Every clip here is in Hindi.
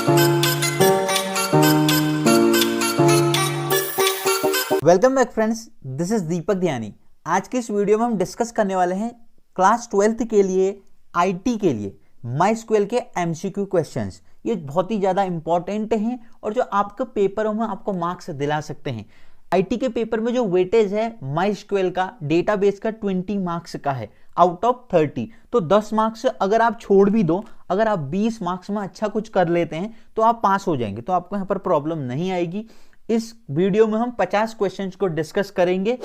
Welcome back friends, this is Deepak Dhyani. आज के इस वीडियो में हम डिस्कस करने वाले हैं क्लास 12th के लिए आईटी के लिए माइस्क्यूएल के एमसीक्यू क्वेश्चंस। ये बहुत ही ज़्यादा इंपॉर्टेंट हैं और जो आपके पेपरों में आपको मार्क्स दिला सकते हैं। आईटी के पेपर में जो वेटेज है माइस्क्यूएल का डेटाबेस का 20 मार्क्स का है आउट ऑफ 30। तो 10 मार्क्स अगर आप छोड़ भी दो, अगर आप 20 मार्क्स में अच्छा कुछ कर लेते हैं तो आप पास हो जाएंगे, तो आपको यहाँ पर प्रॉब्लम नहीं आएगी। इस वीडियो में हम 50 क्वेश्चंस को डिस्कस करेंगे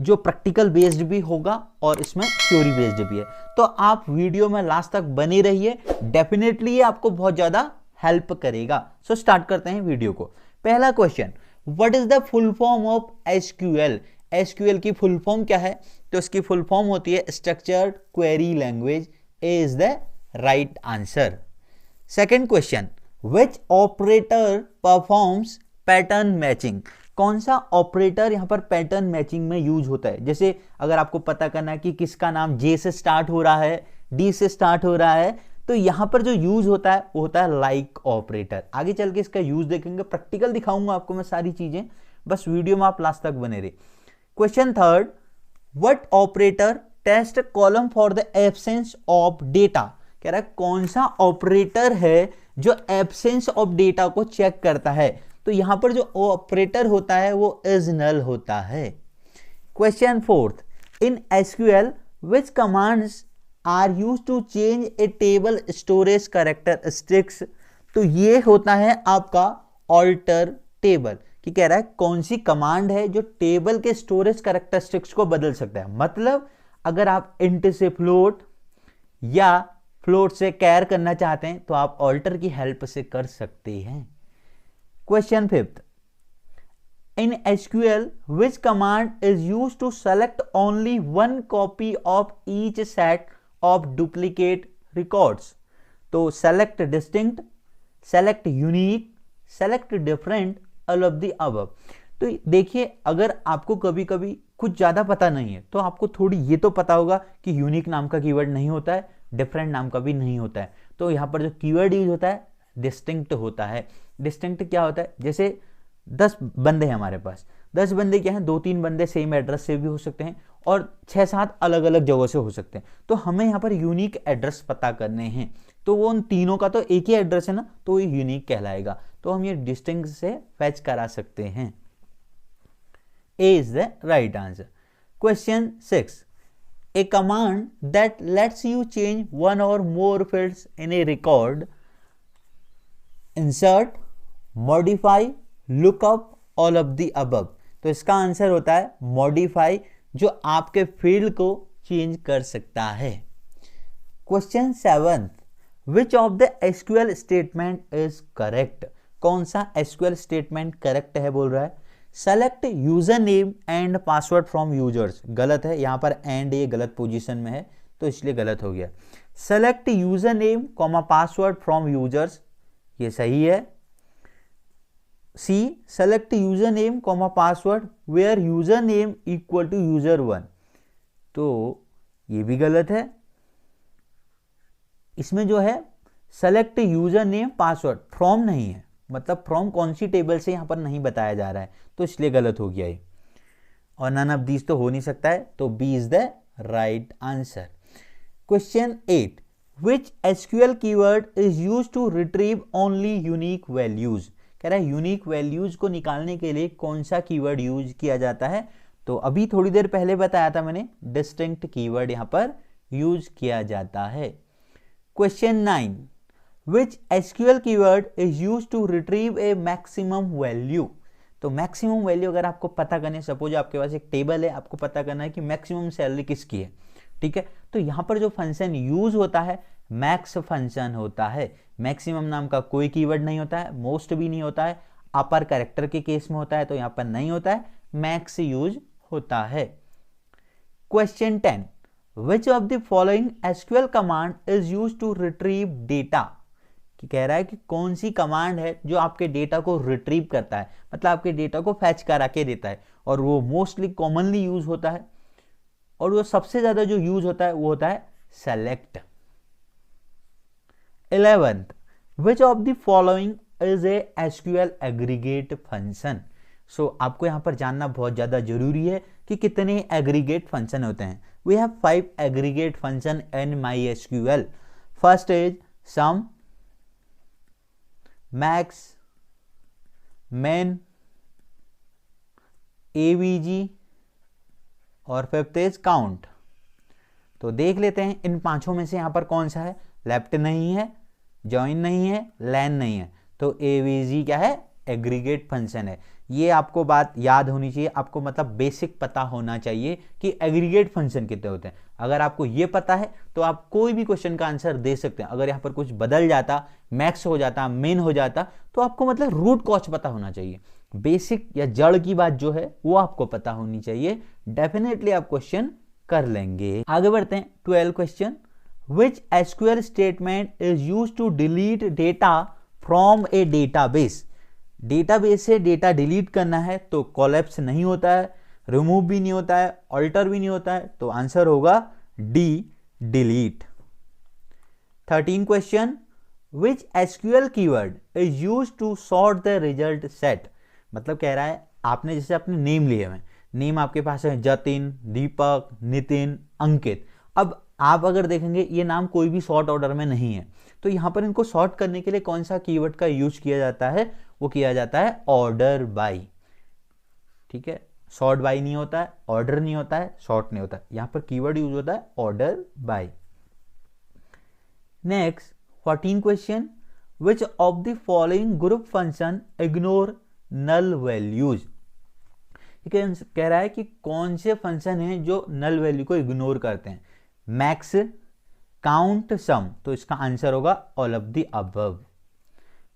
जो प्रैक्टिकल बेस्ड भी होगा और इसमें थ्योरी बेस्ड भी है। तो आप वीडियो में लास्ट तक बने रहिए, डेफिनेटली ये आपको बहुत ज्यादा हेल्प करेगा। सो स्टार्ट करते हैं वीडियो को। पहला question, what is the full form of SQL? SQL की फुल फॉर्म क्या है? तो इसकी फुल फॉर्म होती है structured query language. A is the right answer. Second question, which operator performs pattern matching? कौन सा ऑपरेटर यहां पर पैटर्न मैचिंग में यूज होता है? जैसे अगर आपको पता करना है कि किसका नाम जे से स्टार्ट हो रहा है, डी से स्टार्ट हो रहा है, तो यहां पर जो यूज होता है वो होता है लाइक ऑपरेटर। आगे चल के इसका यूज देखेंगे, प्रैक्टिकल दिखाऊंगा आपको मैं सारी चीजें, बस वीडियो में आप लास्ट तक बने रहे। Question third, what operator test column for the absence of data? कह रहा है कौन सा ऑपरेटर है जो एब्सेंस ऑफ डेटा को चेक करता है? तो यहां पर जो ऑपरेटर होता है वो इज नल होता है। Question fourth, in SQL which commands are used to change a table storage characteristics? तो ये होता है आपका ऑल्टर टेबल, कि कह रहा है कौन सी कमांड है जो टेबल के स्टोरेज कैरेक्टरिस्टिक्स को बदल सकता है। मतलब अगर आप इंट से फ्लोट या फ्लोट से कैर करना चाहते हैं तो आप ऑल्टर की हेल्प से कर सकते हैं। Question fifth, in SQL, which command is used to select only one copy of each set of duplicate records? तो select distinct, select unique, select different, all of the above। तो देखिए, अगर आपको कभी कभी कुछ ज़्यादा पता नहीं है तो आपको थोड़ी ये तो पता होगा कि यूनिक नाम का कीवर्ड नहीं होता है, डिफरेंट नाम का भी नहीं होता है। तो यहाँ पर जो कीवर्ड यूज होता है डिस्टिंक्ट होता है। डिस्टिंक्ट क्या होता है? जैसे 10 बंदे हैं हमारे पास, 10 बंदे क्या हैं, 2-3 बंदे सेम एड्रेस से भी हो सकते हैं और 6-7 अलग अलग जगहों से हो सकते हैं। तो हमें यहाँ पर यूनिक एड्रेस पता करने हैं, तो वो उन तीनों का तो एक ही एड्रेस है ना, तो ये यूनिक कहलाएगा। तो हम ये डिस्टिंक्ट से फैच करा सकते हैं। A is the right answer. Question 6, a command that lets you change one or more fields in a record, insert, modify, lookup, all of the above. तो इसका आंसर होता है मॉडिफाई, जो आपके फील्ड को चेंज कर सकता है। Question 7, which of the SQL statement is correct? कौन सा एसक्यूएल स्टेटमेंट करेक्ट है बोल रहा है? Select user name and password from users, गलत है, यहां पर एंड ये गलत पोजीशन में है तो इसलिए गलत हो गया। Select user name comma password from users, ये सही है। See, select user name comma password where user name equal to user 1, तो ये भी गलत है। इसमें जो है select user name password, from नहीं है, मतलब फ्रॉम कौन सी टेबल से यहां पर नहीं बताया जा रहा है, तो इसलिए गलत हो गया ये। और नन ऑफ दीज तो हो नहीं सकता है, तो B is the right answer. Question 8, which SQL keyword is used to retrieve only unique values? कह रहा है यूनिक वैल्यूज को निकालने के लिए कौन सा कीवर्ड यूज किया जाता है? तो अभी थोड़ी देर पहले बताया था मैंने, डिस्टिंक्ट कीवर्ड यहां पर यूज किया जाता है। Question 9, which SQL keyword is used to retrieve a maximum value? तो मैक्सिमम वैल्यू अगर आपको पता करने, सपोज आपके पास एक टेबल है, आपको पता करना है कि मैक्सिमम सैलरी किसकी है, ठीक है, तो यहां पर जो फंक्शन यूज होता है मैक्स फंक्शन होता है। मैक्सिमम नाम का कोई कीवर्ड नहीं होता है, मोस्ट भी नहीं होता है, अपर कैरेक्टर के केस में होता है तो यहां पर नहीं होता है, मैक्स यूज होता है। Question 10, which of the following SQL command is used to retrieve data? कि कह रहा है कि कौन सी कमांड है जो आपके डेटा को रिट्रीव करता है, मतलब आपके डेटा को फैच करा के देता है, और वो मोस्टली कॉमनली यूज होता है, और वो सबसे ज्यादा जो यूज होता है वो होता है select. 11th, which of the following is a SQL aggregate function. So आपको यहां पर जानना बहुत ज्यादा जरूरी है कि कितने एग्रीगेट फंक्शन होते हैं। We have 5 aggregate function in MySQL। First is sum, max, min, AVG और फिफ्थ इज काउंट। तो देख लेते हैं इन पांचों में से यहां पर कौन सा है। लेफ्ट नहीं है, जॉइन नहीं है, लैन नहीं है, तो एवीजी क्या है, एग्रीगेट फंक्शन है। ये आपको बात याद होनी चाहिए, आपको मतलब बेसिक पता होना चाहिए कि एग्रीगेट फंक्शन कितने होते हैं। अगर आपको ये पता है तो आप कोई भी क्वेश्चन का आंसर दे सकते हैं। अगर यहाँ पर कुछ बदल जाता, मैक्स हो जाता, मेन हो जाता, तो आपको मतलब रूट कॉज पता होना चाहिए। बेसिक या जड़ की बात जो है वो आपको पता होनी चाहिए। डेफिनेटली आप क्वेश्चन कर लेंगे। आगे बढ़ते हैं। 12 question, which SQL statement is used to delete data from a database. Database से डेटा डिलीट करना है तो कोलैप्स नहीं होता है, रिमूव भी नहीं होता है, ऑल्टर भी नहीं होता है, तो आंसर होगा D, delete. 13 question, which SQL keyword is used to sort the result set. मतलब कह रहा है आपने जैसे अपने नेम लिए हुए, नेम आपके पास है जतिन, दीपक, नितिन, अंकित। अब आप अगर देखेंगे ये नाम कोई भी सॉर्ट ऑर्डर में नहीं है, तो यहां पर इनको सॉर्ट करने के लिए कौन सा कीवर्ड का यूज किया जाता है, वो किया जाता है ऑर्डर बाय। ठीक है, सॉर्ट बाय नहीं होता है, ऑर्डर नहीं होता है, सॉर्ट नहीं होता है, यहां पर कीवर्ड यूज होता है order by. Next 14 question, which of the following group function ignore null values. कह रहा है कि कौन से फंक्शन हैं जो नल वैल्यू को इग्नोर करते हैं। मैक्स, काउंट, सम, तो इसका आंसर होगा all of the above.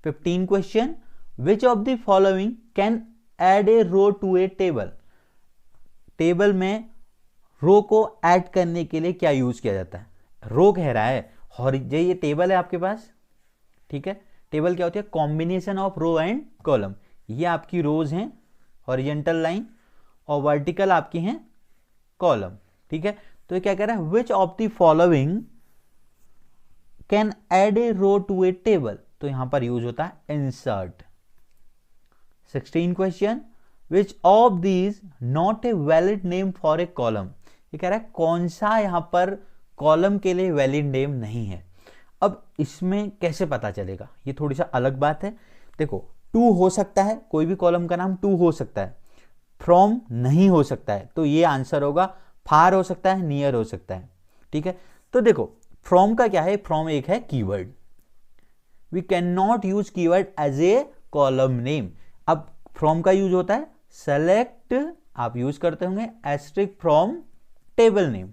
15 question, which of the following can add a row to a table. Table में रो को ऐड करने के लिए क्या यूज किया जाता है। रो कह रहा है, ये टेबल है आपके पास, ठीक है। टेबल क्या होती है, combination of row and column. ये आपकी रोज हैं, हॉरिजेंटल लाइन, और वर्टिकल आपकी हैं कॉलम, ठीक है। तो ये क्या कह रहा है, which of the following can add a row to a table, तो यहां पर यूज होता है insert. 16 question, which of these not a valid name for a column. ये कह रहा है कौन सा यहां पर कॉलम के लिए वैलिड नेम नहीं है। अब इसमें कैसे पता चलेगा, ये थोड़ी सा अलग बात है। देखो, टू हो सकता है, कोई भी कॉलम का नाम टू हो सकता है, फ्रॉम नहीं हो सकता है, तो ये आंसर होगा फार हो सकता है, नियर हो सकता है, ठीक है। तो देखो फ्रॉम का क्या है, फ्रॉम एक है keyword, we can not use keyword as a column name. अब फ्रॉम का यूज होता है सेलेक्ट, आप यूज करते होंगे एस्ट्रिक फ्रॉम टेबल नेम।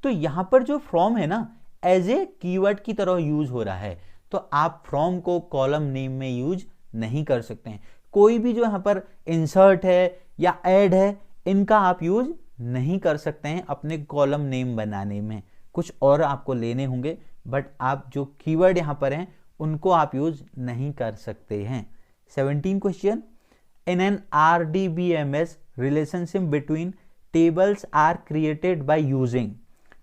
तो यहां पर जो फ्रॉम है ना, एज ए कीवर्ड की तरह यूज हो रहा है, तो आप फ्रॉम को कॉलम नेम में यूज नहीं कर सकते हैं। कोई भी जो यहां पर इंसर्ट है या ऐड है, इनका आप यूज नहीं कर सकते हैं अपने कॉलम नेम बनाने में। कुछ और आपको लेने होंगे, बट आप जो कीवर्ड यहां पर हैं उनको आप यूज नहीं कर सकते हैं। 17 question, in an RDBMS relationship between tables are created by using.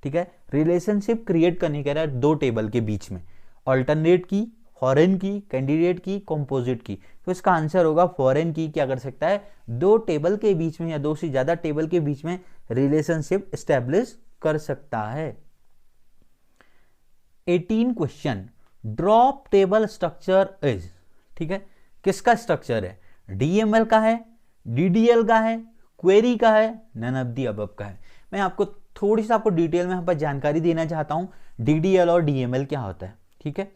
ठीक है, रिलेशनशिप क्रिएट करने कह रहा है दो टेबल के बीच में, ऑल्टरनेट की, फॉरेन की, कैंडिडेट की, कंपोजिट की। तो इसका आंसर होगा फॉरेन की। क्या कर सकता है, दो टेबल के बीच में या दो से ज्यादा टेबल के बीच में रिलेशनशिप एस्टेब्लिश कर सकता है। 18 question, drop table structure is. ठीक है, किसका स्ट्रक्चर है, DML का है, DDL का है, क्वेरी का है, नन ऑफ द अबव का है। मैं आपको थोड़ी सा आपको डिटेल में यहाँ पर जानकारी देना चाहता हूं, DDL और DML क्या होता है। ठीक है,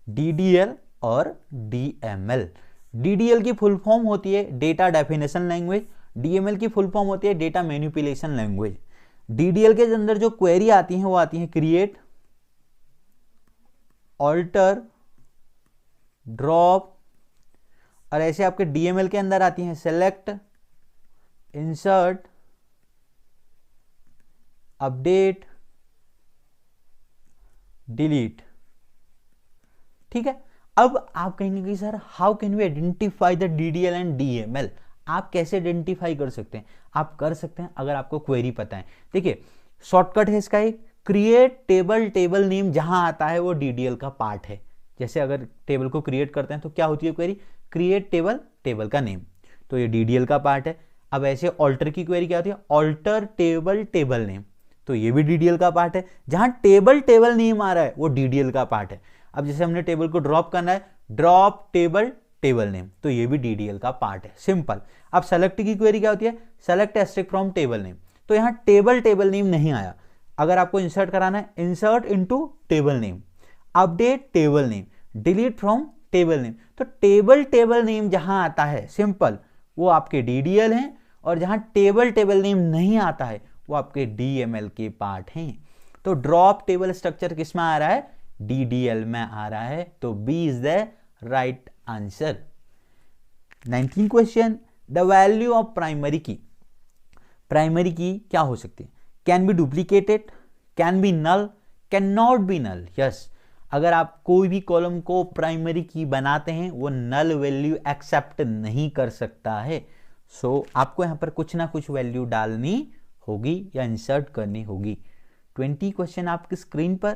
DDL और DML। DDL की फुल फॉर्म होती है डेटा डेफिनेशन लैंग्वेज, DML की फुल फॉर्म होती है डेटा मैनिपुलेशन लैंग्वेज। DDL के अंदर जो क्वेरी आती हैं वो आती हैं क्रिएट, ऑल्टर, ड्रॉप, और ऐसे आपके DML के अंदर आती हैं सेलेक्ट, इंसर्ट, अपडेट, डिलीट। ठीक है, अब आप कहेंगे कि sir how can we identify the DDL and DML। आप कैसे आइडेंटिफाई कर सकते हैं, आप कर सकते हैं अगर आपको क्वेरी पता है। देखिए शॉर्टकट है इसका एक, क्रिएट टेबल, टेबल नेम जहां आता है वो DDL का पार्ट है। जैसे अगर टेबल को क्रिएट करते हैं तो क्या होती है क्वेरी, क्रिएट टेबल, टेबल का नेम, तो ये DDL का पार्ट है। अब ऐसे ऑल्टर की क्वेरी क्या होती है, ऑल्टर टेबल, टेबल नेम, तो ये भी DDL का पार्ट है। जहां टेबल, टेबल नेम आ रहा है वो DDL का पार्ट है। अब जैसे हमने टेबल को ड्रॉप करना है, ड्रॉप टेबल, टेबल नेम, तो ये भी DDL का पार्ट है, सिंपल। अब सेलेक्ट की क्वेरी क्या होती है, select asterisk from table name, तो यहाँ टेबल, टेबल नेम नहीं आया। अगर आपको इंसर्ट कराना है, insert into table name, update table name, delete from table name, तो टेबल, टेबल नेम जहां आता है सिंपल वो आपके DDL हैं, और जहां टेबल, टेबल नेम नहीं आता है वो आपके DML के पार्ट हैं। तो ड्रॉप टेबल स्ट्रक्चर किस में आ रहा है, DDL में आ रहा है, तो B is the right answer. 19 question, the value of primary key, primary key क्या हो सकती है, can be duplicated, can be null, can not be null. Yes, अगर आप कोई भी कॉलम को प्राइमरी की बनाते हैं वो नल वैल्यू एक्सेप्ट नहीं कर सकता है। सो आपको यहां पर कुछ ना कुछ वैल्यू डालनी होगी या इंसर्ट करनी होगी। 20 क्वेश्चन आपकी स्क्रीन पर,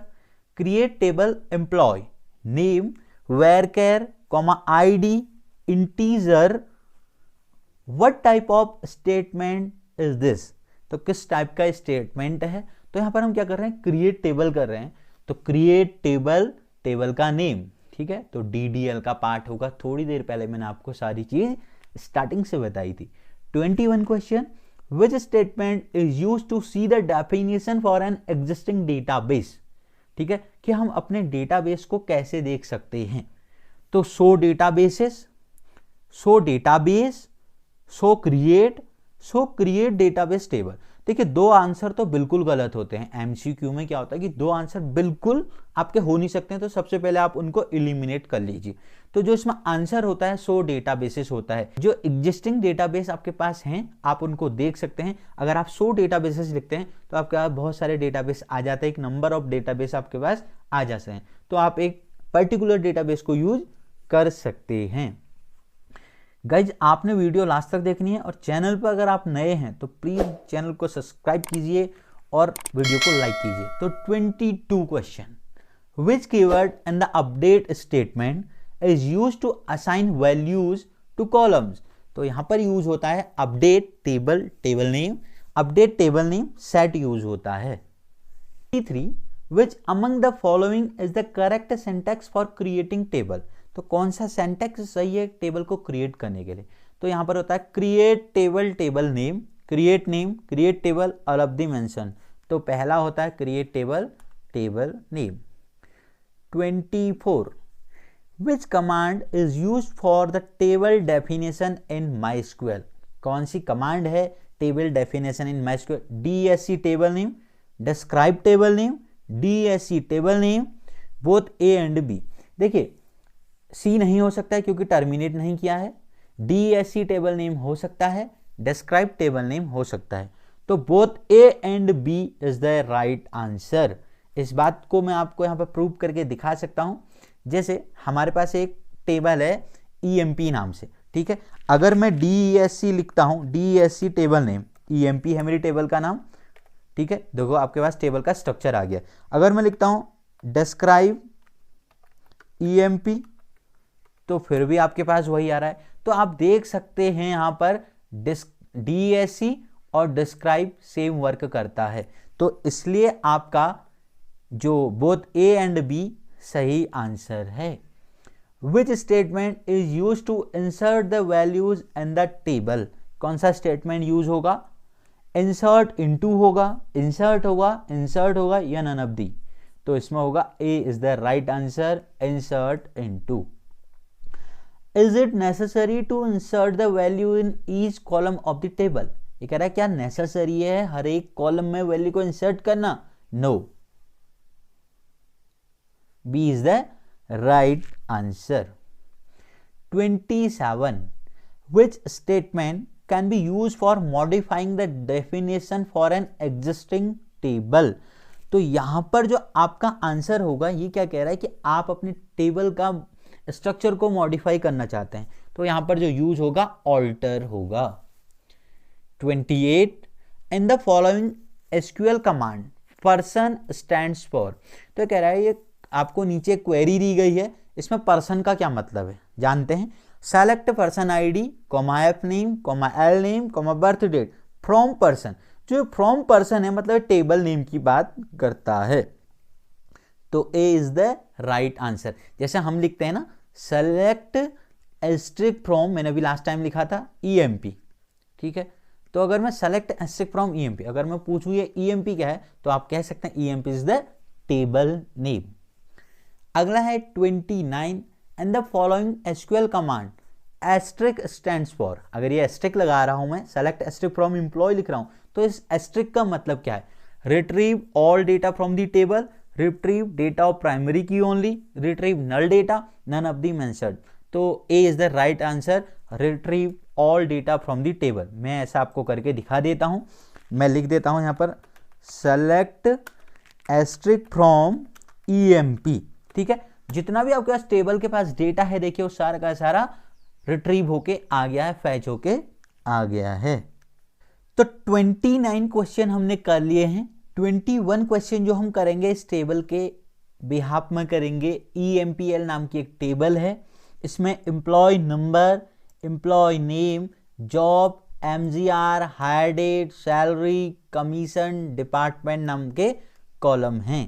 create table employee name varchar ID integer, what type of statement is this, तो किस टाइप का स्टेटमेंट है। तो यहां पर हम क्या कर रहे हैं, क्रिएट टेबल कर रहे हैं, तो क्रिएट टेबल, टेबल का नेम, ठीक है, तो DDL का पार्ट होगा। थोड़ी देर पहले मैंने आपको सारी चीज स्टार्टिंग से बताई थी। 21 question, which statement is used to see the definition for an existing database, ठीक है, कि हम अपने डेटाबेस को कैसे देख सकते हैं। तो show databases, show database, show create database table. देखिए दो आंसर तो बिल्कुल गलत होते हैं। MCQ में क्या होता है कि दो आंसर बिल्कुल आपके हो नहीं सकते हैं, तो सबसे पहले आप उनको एलिमिनेट कर लीजिए। तो जो इसमें आंसर होता है शो डेटाबेसेस होता है, जो एग्जिस्टिंग डेटाबेस आपके पास हैं आप उनको देख सकते हैं। अगर आप शो डेटाबेसेस लिखते हैं तो आपके पास बहुत सारे डेटाबेस आ जाते हैं, एक नंबर ऑफ डेटाबेस आपके पास आ जाते हैं, तो आप एक पर्टिकुलर डेटाबेस को यूज कर सकते हैं। गाइज आपने वीडियो लास्ट तक देखनी है, और चैनल पर अगर आप नए हैं तो प्लीज चैनल को सब्सक्राइब कीजिए और वीडियो को लाइक कीजिए। तो 22 question, which keyword in the update statement is used to assign values to columns. तो यहां पर यूज होता है update table, table name, update table name set use होता है। 3 which among the following is the correct syntax for creating table. तो कौन सा सिंटैक्स सही है टेबल को क्रिएट करने के लिए। तो यहां पर होता है create table, table name, create name, create table और अब द मेंशन। तो पहला होता है create table, table name. 24 which command is used for the table definition in MySQL। कौन सी कमांड है table definition in MySQL। DSC table name, describe table name, DSC table name, both A and B। देखिए C नहीं हो सकता है क्योंकि टर्मिनेट नहीं किया है, DSC टेबल नेम हो सकता है, डिस्क्राइब टेबल नेम हो सकता है, तो both A and B is the right answer. इस बात को मैं आपको यहाँ पर प्रूव करके दिखा सकता हूँ। जैसे हमारे पास एक टेबल है EMP नाम से, ठीक है, अगर मैं DESC लिखता हूँ, DESC टेबल नेम, EMP है मेरी टेबल का नाम, ठीक है, देखो आपके पास टेबल का स्ट्रक्चर आ गया। अगर मैं लिखता हूँ डिस्क्राइब EMP तो फिर भी आपके पास वही आ रहा है। तो आप देख सकते हैं यहां पर DSC और डिस्क्राइब सेम वर्क करता है, तो इसलिए आपका जो बोथ A एंड B सही आंसर है। Which statement is use to insert the values in the table. कौन सा स्टेटमेंट यूज होगा, इंसर्ट इनटू होगा, इंसर्ट होगा, इंसर्ट होगा या नन ऑफ दी। तो इसमें होगा A is the right answer, insert into. Is it necessary to insert the value in each column of the table? ये कह रहा है क्या नेसेसरी है हर एक कॉलम में वैल्यू को इंसर्ट करना। No, B is the right answer. 27 which statement can be used for modifying the definition for an existing table। तो यहां पर जो आपका आंसर होगा ये क्या कह रहा है कि आप अपने टेबल का स्ट्रक्चर को मॉडिफाई करना चाहते हैं, तो यहां पर जो यूज होगा ऑल्टर होगा। 28 in the following SQL command person stands for. तो कह रहा है ये आपको नीचे क्वेरी दी गई है, इसमें पर्सन का क्या मतलब है जानते हैं। Select person ID, comma F name, comma L name, comma birth date from person. जो फ्रॉम पर्सन है मतलब टेबल नेम की बात करता है। तो A is the right answer. जैसे हम लिखते हैं ना सेलेक्ट एस्ट्रिक फ्रॉम, मैंने अभी लास्ट टाइम लिखा था ईएमपी, ठीक है। तो अगर मैं सेलेक्ट एस्ट्रिक फ्रॉम ईएमपी, अगर मैं पूछूं ये ईएमपी क्या है तो आप कह सकते हैं EMP is the table name. अगला है 29, and the following SQL command asterisk stands for. अगर ये एस्ट्रिक लगा रहा हूं मैं, सेलेक्ट एस्ट्रिक फ्रॉम एम्प्लॉय लिख रहा हूं, तो इस एस्ट्रिक का मतलब क्या है। Retrieve all data from the table, retrieve data of primary key only, retrieve null data, none of the mentioned. तो A is the right answer, retrieve all data from the table. मैं ऐसा आपको करके दिखा देता हूं, मैं लिख देता हूं यहां पर सेलेक्ट एस्ट्रिक फ्रॉम ईएमपी, ठीक है। जितना भी आपके पास टेबल के पास डेटा है देखिए वो सारा का सारा रिट्रीव होके आ गया है, फैच होके आ गया है। तो 29 क्वेश्चन हमने कर लिए हैं। 21 क्वेश्चन जो हम करेंगे इस टेबल के बिहाफ में करेंगे। EMPL नाम की एक टेबल है, इसमें employ number, employ name, job, MGR, hire date, salary, commission, department नाम के कॉलम हैं।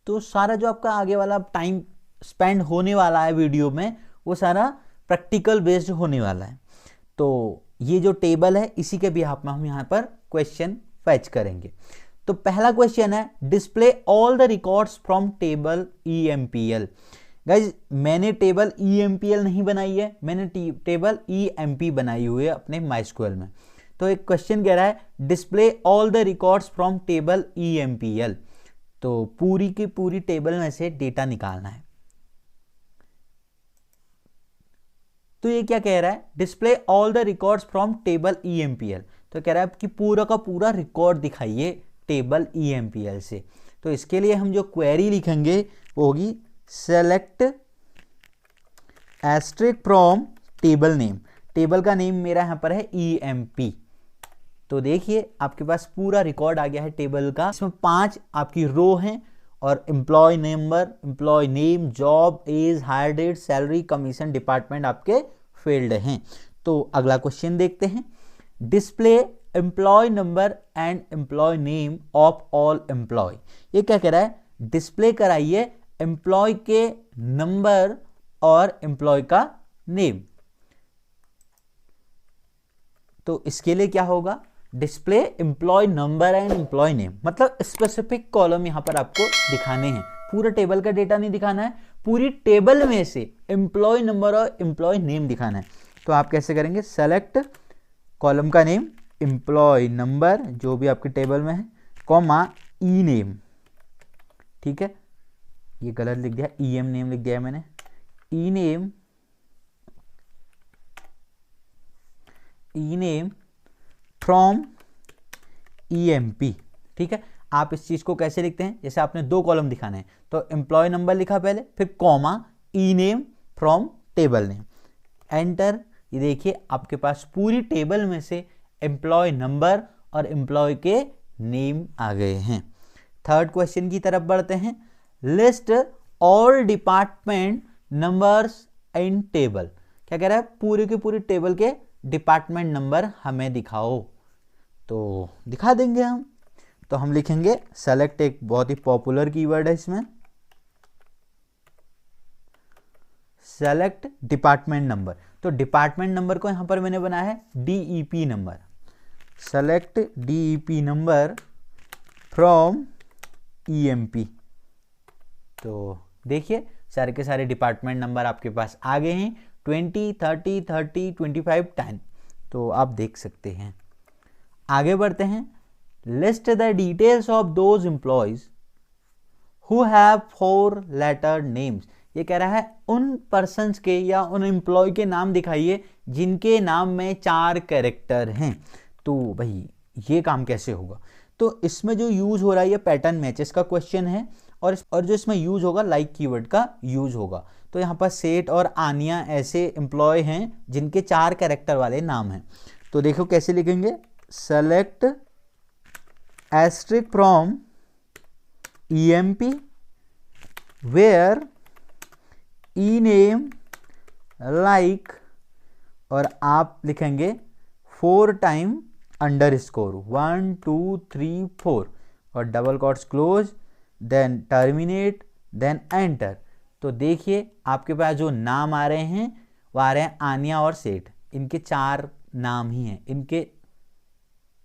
तो सारा जो आपका आगे वाला टाइम स्पेंड होने वाला है वीडियो में वो सारा प्रैक्टिकल बेस्ड होने वाला है। तो ये जो टेबल है इसी के बिहाफ में हम यहाँ पर क्वेश्चन फैच करेंगे। तो पहला क्वेश्चन है display all the records from table EMPL। Guys मैंने टेबल EMPL नहीं बनाई है, मैंने टेबल EMP बनाई हुई है अपने MySQL में। तो एक क्वेश्चन कह रहा है display all the records from table EMPL। तो पूरी की पूरी टेबल में से डेटा निकालना है। तो ये क्या कह रहा है display all the records from table EMPL। तो कह रहा है कि पूरा का पूरा रिकॉर्ड दिखाइए टेबल EMPL से। तो इसके लिए हम जो क्वेरी लिखेंगे वो होगी select asterisk from table name. Table का नेम मेरा यहां पर है EMP। तो देखिए आपके पास पूरा रिकॉर्ड आ गया है टेबल का। इसमें 5 आपकी रो हैं और employ number, employ name, job, age, hire date, salary, commission, department आपके फील्ड हैं। तो अगला क्वेश्चन देखते हैं display employ number and employ name of all employ. ये क्या कह रहा है डिस्प्ले कराइए एम्प्लॉय के नंबर और एम्प्लॉय का नेम। तो इसके लिए क्या होगा display employ number and employ name, मतलब स्पेसिफिक कॉलम यहां पर आपको दिखाने हैं। पूरा टेबल का डेटा नहीं दिखाना है, पूरी टेबल में से एम्प्लॉय नंबर और एम्प्लॉय नेम दिखाना है। तो आप कैसे करेंगे सेलेक्ट कॉलम का नेम एम्प्लॉय नंबर जो भी आपके टेबल में है, कॉमा ई नेम, ठीक है। ये गलत लिख दिया, EM नेम लिख दिया मैंने, ई नेम फ्रॉम EMP, ठीक है। आप इस चीज को कैसे लिखते हैं जैसे आपने 2 कॉलम दिखाने हैं तो एम्प्लॉय नंबर लिखा पहले, फिर comma E name from table name, enter. ये देखिए आपके पास पूरी टेबल में से एम्प्लॉय नंबर और एम्प्लॉय के नेम आ गए हैं। थर्ड क्वेश्चन की तरफ बढ़ते हैं list all department numbers in table. क्या कह रहा है पूरी की पूरी टेबल के डिपार्टमेंट नंबर हमें दिखाओ। तो दिखा देंगे हम। तो हम लिखेंगे सेलेक्ट, एक बहुत ही पॉपुलर कीवर्ड है इसमें, सेलेक्ट डिपार्टमेंट नंबर। तो डिपार्टमेंट नंबर को यहां पर मैंने बनाया है DEP number, select DEP number from EMP। तो देखिए सारे के सारे डिपार्टमेंट नंबर आपके पास आ गए हैं 20, 30, 30, 25, 10। तो आप देख सकते हैं। आगे बढ़ते हैं list the details of those employs who have 4 letter names. ये कह रहा है उन पर्सन्स के या उन एम्प्लॉय के नाम दिखाइए जिनके नाम में 4 कैरेक्टर हैं। तो भाई ये काम कैसे होगा। तो इसमें जो यूज हो रहा है ये पैटर्न मैचेस का क्वेश्चन है और जो इसमें यूज होगा लाइक कीवर्ड का यूज होगा। तो यहाँ पर सेठ और आनिया ऐसे एम्प्लॉय हैं जिनके 4 कैरेक्टर वाले नाम हैं। तो देखो कैसे लिखेंगे select asterisk from EMP where E name like, और आप लिखेंगे 4 टाइम अंडरस्कोर 1 2 3 4 और double quotes close, then terminate, then enter. तो देखिए आपके पास जो नाम आ रहे हैं वो आ रहे हैं आनिया और सेठ। इनके 4 नाम ही हैं,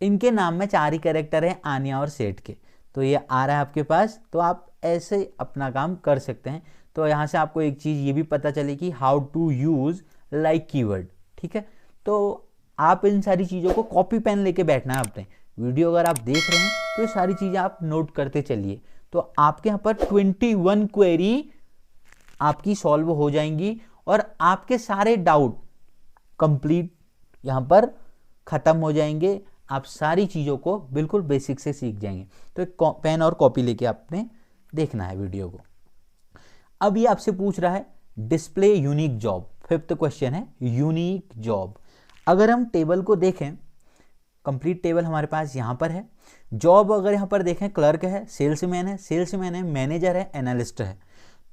इनके नाम में 4 ही कैरेक्टर हैं आनिया और सेठ के। तो ये आ रहा है आपके पास, तो आप ऐसे अपना काम कर सकते हैं। तो यहाँ से आपको एक चीज़ ये भी पता चली कि how to use like keyword, ठीक है। तो आप इन सारी चीज़ों को कॉपी पेन लेके बैठना है अपने। वीडियो अगर आप देख रहे हैं तो ये सारी चीज़ें आप नोट करते चलिए। तो आपके यहाँ पर 21 क्वेरी आपकी सॉल्व हो जाएंगी और आपके सारे डाउट कंप्लीट यहाँ पर ख़त्म हो जाएंगे। आप सारी चीज़ों को बिल्कुल बेसिक से सीख जाएंगे। तो एक पेन और कॉपी लेके आपने देखना है वीडियो को। अब ये आपसे पूछ रहा है display unique job. 5th question है यूनिक जॉब। अगर हम टेबल को देखें, कंप्लीट टेबल हमारे पास यहाँ पर है। जॉब अगर यहाँ पर देखें, क्लर्क है, सेल्समैन है, मैनेजर है, एनालिस्ट है।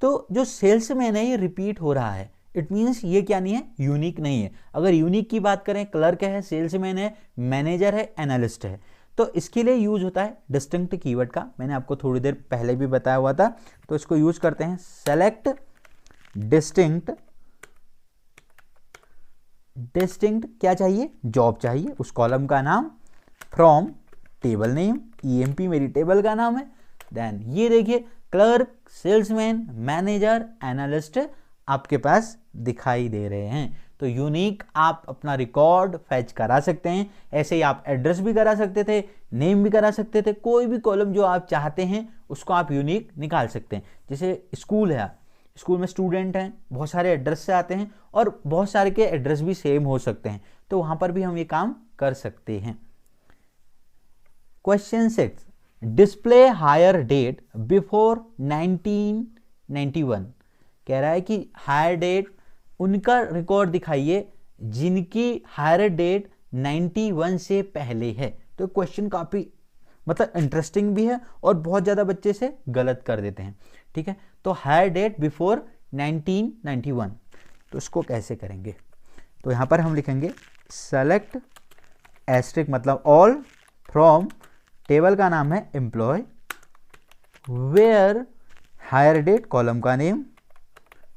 तो जो सेल्समैन है ये रिपीट हो रहा है, इट मीन्स ये क्या नहीं है, यूनिक नहीं है। अगर यूनिक की बात करें, क्लर्क है, सेल्समैन है, मैनेजर है, एनालिस्ट है, तो इसके लिए यूज होता है डिस्टिंक्ट कीवर्ड का। मैंने आपको थोड़ी देर पहले भी बताया हुआ था। तो इसको यूज करते हैं सेलेक्ट डिस्टिंक्ट। क्या चाहिए, जॉब चाहिए, उस कॉलम का नाम, फ्रॉम टेबल नेम, ईएमपी मेरी टेबल का नाम है। देन ये देखिए क्लर्क, सेल्समैन, मैनेजर, एनालिस्ट आपके पास दिखाई दे रहे हैं। तो यूनिक आप अपना रिकॉर्ड फैच करा सकते हैं। ऐसे ही आप एड्रेस भी करा सकते थे, नेम भी करा सकते थे, कोई भी कॉलम जो आप चाहते हैं उसको आप यूनिक निकाल सकते हैं। जैसे स्कूल है, स्कूल में स्टूडेंट हैं, बहुत सारे एड्रेस से आते हैं और बहुत सारे के एड्रेस भी सेम हो सकते हैं, तो वहां पर भी हम ये काम कर सकते हैं। Question 6, display hire date before 1991। कह रहा है कि हायर डेट, उनका रिकॉर्ड दिखाइए जिनकी हायर डेट 91 से पहले है। तो क्वेश्चन काफी मतलब इंटरेस्टिंग भी है और बहुत ज़्यादा बच्चे से गलत कर देते हैं, ठीक है। तो हायर डेट बिफोर 1991, तो इसको कैसे करेंगे, तो यहाँ पर हम लिखेंगे सेलेक्ट एस्ट्रिक मतलब ऑल, फ्रॉम टेबल का नाम है employee, where hire date column का name,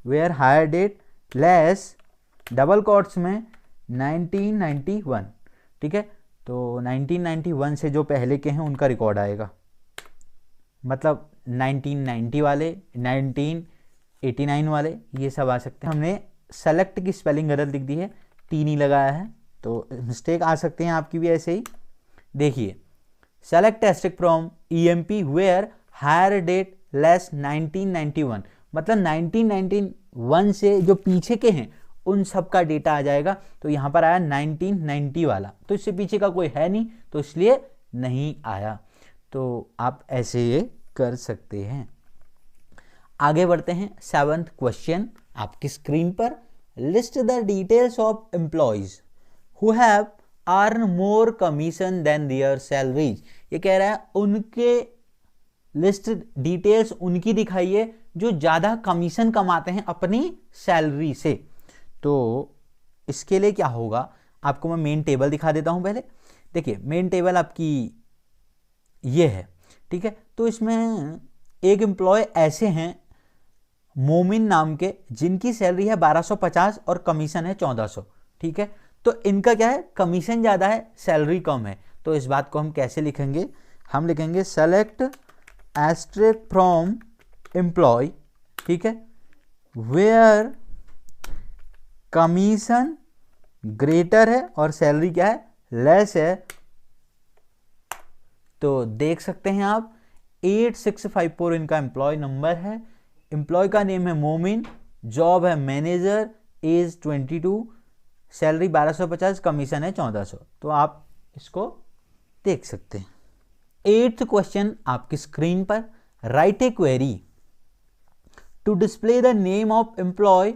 where hire date less double quotes में 1991, ठीक है। तो 1991 से जो पहले के हैं उनका रिकॉर्ड आएगा, मतलब 1990 वाले, 1989 वाले, ये सब आ सकते हैं। हमने सेलेक्ट की स्पेलिंग गलत लिख दी है, 3 ही लगाया है, तो मिस्टेक आ सकते हैं आपकी भी ऐसे ही। देखिए select asterisk from EMP where hire date less 1991, मतलब 1991 से जो पीछे के हैं उन सब का डेटा आ जाएगा। तो यहाँ पर आया 1990 वाला, तो इससे पीछे का कोई है नहीं, तो इसलिए नहीं आया। तो आप ऐसे ये कर सकते हैं। आगे बढ़ते हैं 7th क्वेश्चन आपकी स्क्रीन पर। List the details of employs who have earn more commission than their salaries. ये कह रहा है उनके लिस्ट डिटेल्स उनकी दिखाइए जो ज़्यादा कमीशन कमाते हैं अपनी सैलरी से। तो इसके लिए क्या होगा, आपको मैं मेन टेबल दिखा देता हूं पहले। देखिए मेन टेबल आपकी ये है, ठीक है। तो इसमें एक एम्प्लॉय ऐसे हैं मोमिन नाम के, जिनकी सैलरी है 1250 और कमीशन है 1400, ठीक है। तो इनका क्या है, कमीशन ज़्यादा है, सैलरी कम है। तो इस बात को हम कैसे लिखेंगे, हम लिखेंगे सेलेक्ट एस्ट्रिक फ्रॉम एम्प्लॉय, ठीक है, वेयर कमीशन ग्रेटर है और सैलरी क्या है, लेस है। तो देख सकते हैं आप 8654 इनका एम्प्लॉय नंबर है। एम्प्लॉय का नेम है मोमिन, जॉब है मैनेजर, एज 22, सैलरी 1250, कमीशन है 1400। तो आप इसको देख सकते हैं। 8th क्वेश्चन आपकी स्क्रीन पर। Write a query to display the name of employ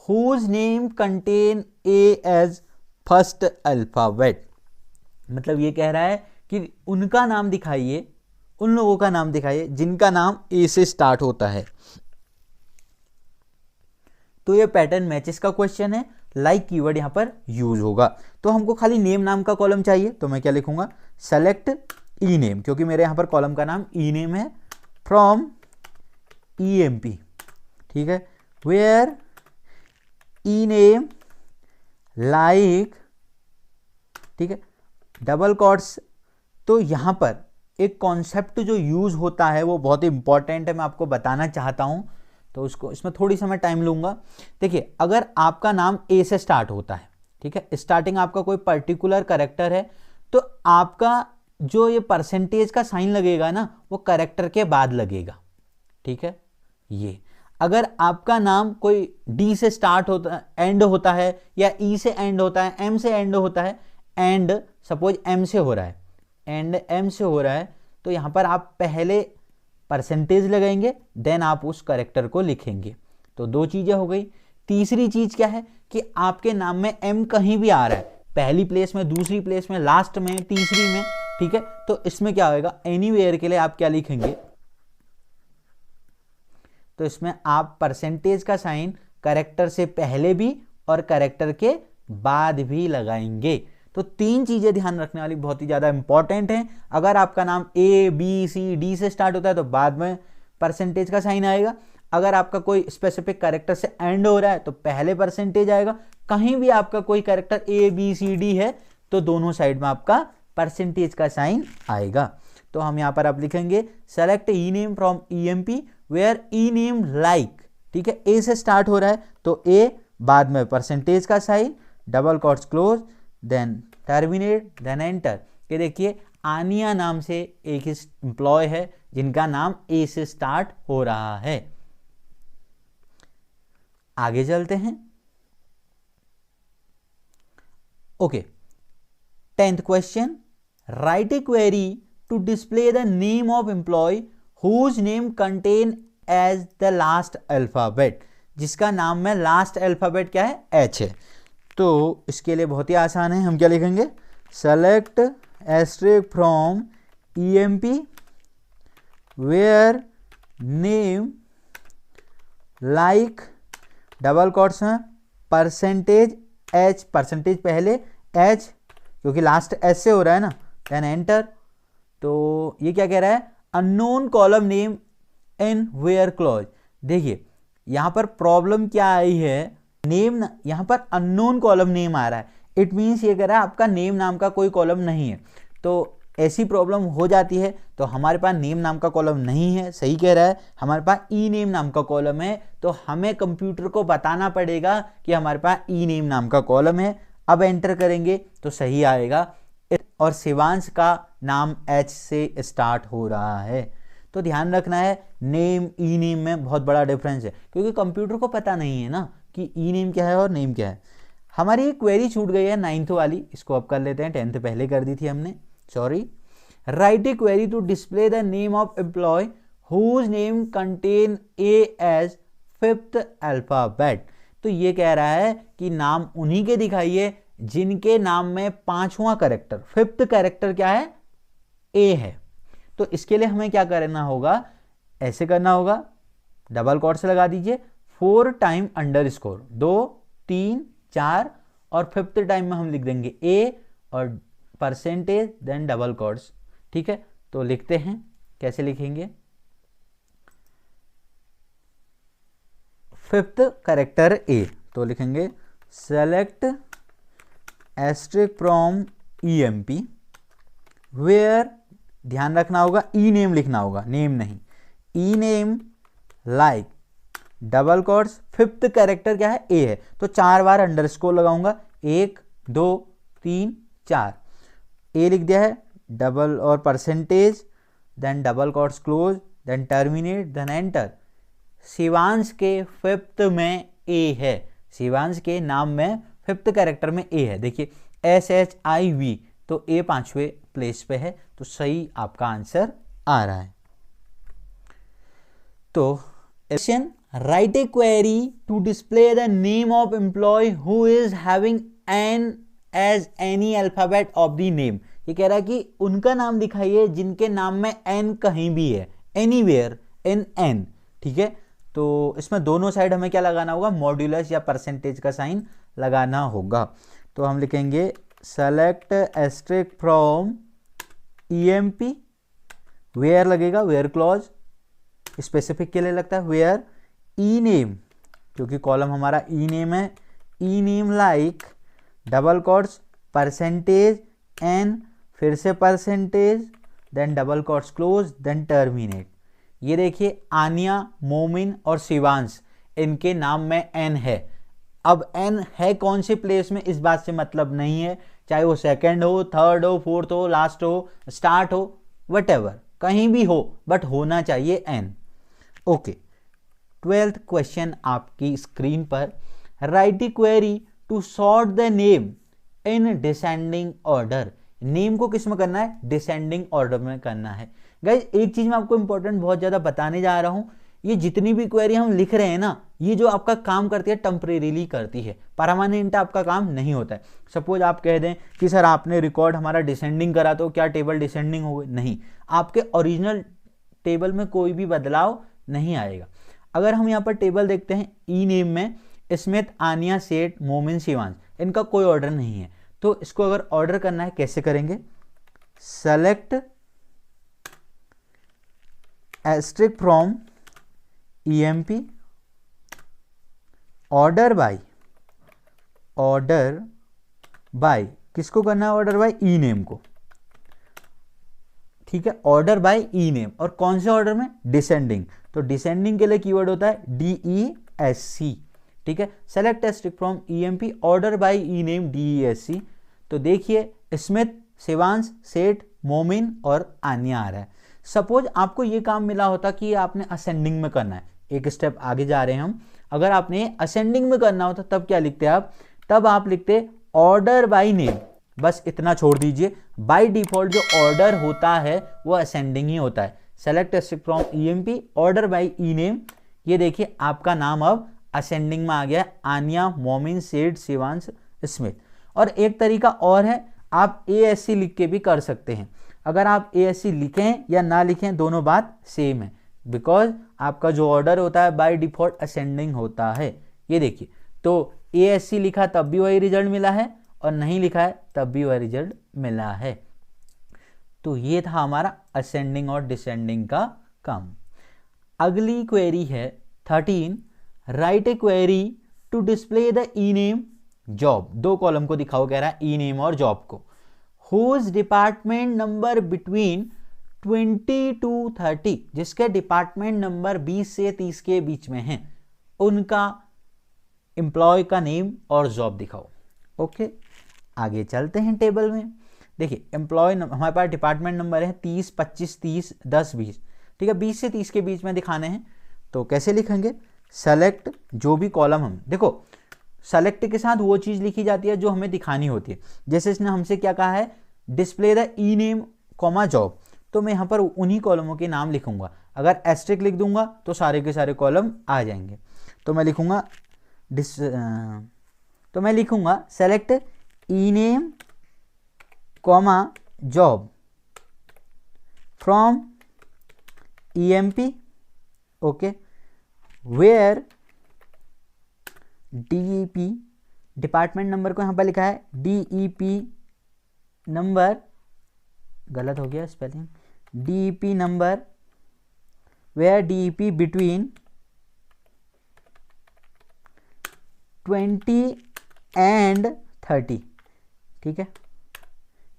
whose name contain A as first alphabet। मतलब ये कह रहा है कि उनका नाम दिखाइए, उन लोगों का नाम दिखाइए जिनका नाम A से स्टार्ट होता है। तो ये पैटर्न मैचेस का क्वेश्चन है, लाइक कीवर्ड यहाँ पर यूज होगा। तो हमको खाली नेम नाम का कॉलम चाहिए, तो मैं क्या लिखूंगा, सेलेक्ट ई नेम, क्योंकि मेरे यहाँ पर कॉलम का नाम ई नेम है, फ्रॉम EMP, ठीक है, वेयर ई नेम लाइक, ठीक है, डबल कोट्स। तो यहाँ पर एक कॉन्सेप्ट जो यूज होता है वो बहुत ही इंपॉर्टेंट है, मैं आपको बताना चाहता हूँ, तो उसको इसमें थोड़ी सा मैं टाइम लूंगा। देखिए, अगर आपका नाम ए से स्टार्ट होता है, ठीक है, स्टार्टिंग आपका कोई पर्टिकुलर कैरेक्टर है, तो आपका जो ये परसेंटेज का साइन लगेगा ना, वो कैरेक्टर के बाद लगेगा, ठीक है। ये अगर आपका नाम कोई डी से स्टार्ट होता एंड होता है, या ई से एंड होता है, एम से एंड होता है, एंड सपोज एम से हो रहा है, एंड एम से हो रहा है, तो यहां पर आप पहले परसेंटेज लगाएंगे, देन आप उस कैरेक्टर को लिखेंगे। तो दो चीजें हो गई। तीसरी चीज क्या है कि आपके नाम में एम कहीं भी आ रहा है, पहली प्लेस में, दूसरी प्लेस में, लास्ट में, तीसरी में, ठीक है, तो इसमें क्या होगा, एनीवेयर के लिए आप क्या लिखेंगे, तो इसमें आप परसेंटेज का साइन कैरेक्टर से पहले भी और कैरेक्टर के बाद भी लगाएंगे। तो तीन चीजें ध्यान रखने वाली बहुत ही ज्यादा इंपॉर्टेंट हैं। अगर आपका नाम ए बी सी डी से स्टार्ट होता है तो बाद में परसेंटेज का साइन आएगा। अगर आपका कोई स्पेसिफिक कैरेक्टर से एंड हो रहा है तो पहले परसेंटेज आएगा। कहीं भी आपका कोई character A B C D है तो दोनों साइड में आपका परसेंटेज का साइन आएगा। तो हम यहाँ पर आप लिखेंगे select E name from EMP where E name like, ठीक है, ए से स्टार्ट हो रहा है तो ए, बाद में परसेंटेज का sign, double quotes close, then terminate, then enter. ये देखिए आनिया नाम से एक एम्प्लॉय है जिनका नाम ए से स्टार्ट हो रहा है। आगे चलते हैं। Okay, 10th question, write a query to display the name of employ whose name contain as the last alphabet, जिसका नाम में लास्ट अल्फाबेट क्या है, H है। तो इसके लिए बहुत ही आसान है, हम क्या लिखेंगे, select asterisk from EMP where name like, double quotes में परसेंटेज H, परसेंटेज पहले H क्योंकि लास्ट S से हो रहा है ना, देन एंटर। तो ये क्या कह रहा है, unknown column name in where clause. देखिए यहां पर प्रॉब्लम क्या आई है, नेम यहां पर अननोन कॉलम नेम आ रहा है, इट मींस ये कह रहा है आपका नेम नाम का कोई कॉलम नहीं है। तो ऐसी प्रॉब्लम हो जाती है, तो हमारे पास नेम नाम का कॉलम नहीं है, सही कह रहा है, हमारे पास ई नेम नाम का कॉलम है। तो हमें कंप्यूटर को बताना पड़ेगा कि हमारे पास ई नेम नाम का कॉलम है। अब एंटर करेंगे तो सही आएगा, और शिवांश का नाम H से स्टार्ट हो रहा है। तो ध्यान रखना है, नेम ई नेम में बहुत बड़ा डिफरेंस है, क्योंकि कंप्यूटर को पता नहीं है ना कि ई नेम क्या है और नेम क्या है। हमारी क्वेरी छूट गई है 9th वाली, इसको अब कर लेते हैं, 10th पहले कर दी थी हमने, sorry. Write a query to display the name of employ whose name contain A as 5th alphabet. तो ये कह रहा है कि नाम उन्हीं के दिखाइए जिनके नाम में 5वां कैरेक्टर, 5th कैरेक्टर क्या है, ए है। तो इसके लिए हमें क्या करना होगा, ऐसे करना होगा, डबल कोट्स लगा दीजिए, 4 टाइम अंडरस्कोर, 2 3 4, और 5th टाइम में हम लिख देंगे ए और परसेंटेज देन डबल कोट्स, ठीक है। तो लिखते हैं, कैसे लिखेंगे, 5th कैरेक्टर ए, तो लिखेंगे select asterisk from EMP where, ध्यान रखना होगा ई नेम लिखना होगा, नेम नहीं, E name like, double quotes, 5th character क्या है, ए है, तो 4 बार अंडरस्कोर लगाऊंगा, 1 2 3 4, ए लिख दिया है, डबल और percentage, then double quotes close, then terminate, then enter. Shivansh के 5th में ए है, शिवांश के नाम में 5th कैरेक्टर में ए है। देखिए SHIV, तो ए 5वें प्लेस पे है, तो सही आपका आंसर आ रहा है। तो question, write a query to display the name of employ who is having N as any alphabet of the name. ये कह रहा है कि उनका नाम दिखाइए जिनके नाम में एन कहीं भी है, एनीवेयर इन एन, ठीक है। तो इसमें दोनों साइड हमें क्या लगाना होगा, मॉड्यूलस या परसेंटेज का साइन लगाना होगा। तो हम लिखेंगे select asterisk from EMP, where लगेगा, वेयर क्लॉज स्पेसिफिक के लिए लगता है, वेयर ई नेम, क्योंकि कॉलम हमारा ई नेम है, E name like double quotes percentage N, फिर से percentage, then double quotes close, then terminate. ये देखिए आनिया, मोमिन और शिवांश, इनके नाम में एन है। अब एन है कौन से प्लेस में इस बात से मतलब नहीं है, चाहे वो सेकंड हो, थर्ड हो, फोर्थ हो, लास्ट हो, स्टार्ट हो, व्हाटएवर, कहीं भी हो, बट होना चाहिए एन। ओके, 12th क्वेश्चन आपकी स्क्रीन पर। Write the query to sort the name in descending order. नेम को किस में करना है, डिसेंडिंग ऑर्डर में करना है। गाइज एक चीज मैं आपको इंपॉर्टेंट बहुत ज्यादा बताने जा रहा हूं, ये जितनी भी क्वेरी हम लिख रहे हैं ना, ये जो आपका काम करती है टेम्परेरीली करती है, परमानेंट आपका काम नहीं होता है। सपोज आप कह दें कि सर आपने रिकॉर्ड हमारा डिसेंडिंग करा तो क्या टेबल डिसेंडिंग हो गई, नहीं, आपके ओरिजिनल टेबल में कोई भी बदलाव नहीं आएगा। अगर हम यहाँ पर टेबल देखते हैं ई नेम में, स्मिथ, आनिया, सेठ, मोमिन, शिवांश, इनका कोई ऑर्डर नहीं है। तो इसको अगर ऑर्डर करना है कैसे करेंगे, select asterisk from EMP, order by किसको करना है, ऑर्डर बाय ई नेम को, ठीक है, ऑर्डर बाय ई नेम। और कौन से ऑर्डर में, डिसेंडिंग। तो डिसेंडिंग के लिए कीवर्ड होता है DESC, ठीक है। Select asterisk from EMP, order by E name DESC। तो देखिए स्मिथ, शिवांश, सेठ, मोमिन और आनिया आ रहा है। सपोज आपको ये काम मिला होता कि आपने असेंडिंग में करना है, एक स्टेप आगे जा रहे हैं हम, अगर आपने असेंडिंग में करना होता तब क्या लिखते आप, तब आप लिखते ऑर्डर बाय नेम, बस इतना छोड़ दीजिए। बाय डिफॉल्ट जो ऑर्डर होता है वो असेंडिंग ही होता है। Select asterisk from EMP, order by E name. ये देखिए आपका नाम अब असेंडिंग में आ गया, आनिया, मोमिन, सेठ, शिवांश, स्मिथ। और एक तरीका और है, आप ASC लिख के भी कर सकते हैं। अगर आप ASC लिखें या ना लिखें दोनों बात सेम है, बिकॉज आपका जो ऑर्डर होता है बाय डिफॉल्ट असेंडिंग होता है। ये देखिए, तो ASC लिखा तब भी वही रिजल्ट मिला है और नहीं लिखा है तब भी वही रिजल्ट मिला है। तो ये था हमारा असेंडिंग और डिसेंडिंग का काम। अगली क्वेरी है 13, write a query to display the E name job. दो कॉलम को दिखाओ, कह रहा है ई नेम और जॉब को। Whose department number between 20 to 30, जिसके डिपार्टमेंट नंबर 20 से 30 के बीच में है, उनका एम्प्लॉय का नेम और जॉब दिखाओ। ओके, आगे चलते हैं टेबल में। देखिए एम्प्लॉय हमारे पास डिपार्टमेंट नंबर है 30, 25, 30, 10, 20, ठीक है, 20 से 30 के बीच में दिखाने हैं। तो कैसे लिखेंगे, सेलेक्ट, जो भी कॉलम हम, देखो सेलेक्ट के साथ वो चीज लिखी जाती है जो हमें दिखानी होती है। जैसे इसने हमसे क्या कहा है, display the E name comma job, तो मैं यहाँ पर उन्हीं कॉलमों के नाम लिखूंगा। अगर एस्ट्रिक लिख दूंगा तो सारे के सारे कॉलम आ जाएंगे। तो मैं लिखूंगा select E name comma job from EMP, okay, where DEP, department number को यहाँ पर लिखा है DEP नंबर, गलत हो गया spelling, DEP number, where DEP between 20 and 30, ठीक है।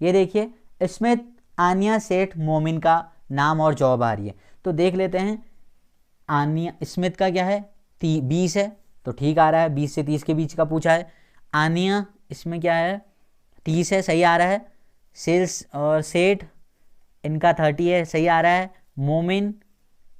ये देखिए इसमें आनिया, सेठ, मोमिन का नाम और जॉब आ रही है। तो देख लेते हैं, आनिया, स्मिथ का क्या है 20 है तो ठीक आ रहा है, 20 से 30 के बीच का पूछा है। आनिया इसमें क्या है 30 है, सही आ रहा है। सेल्स और सेठ इनका 30 है, सही आ रहा है। मोमिन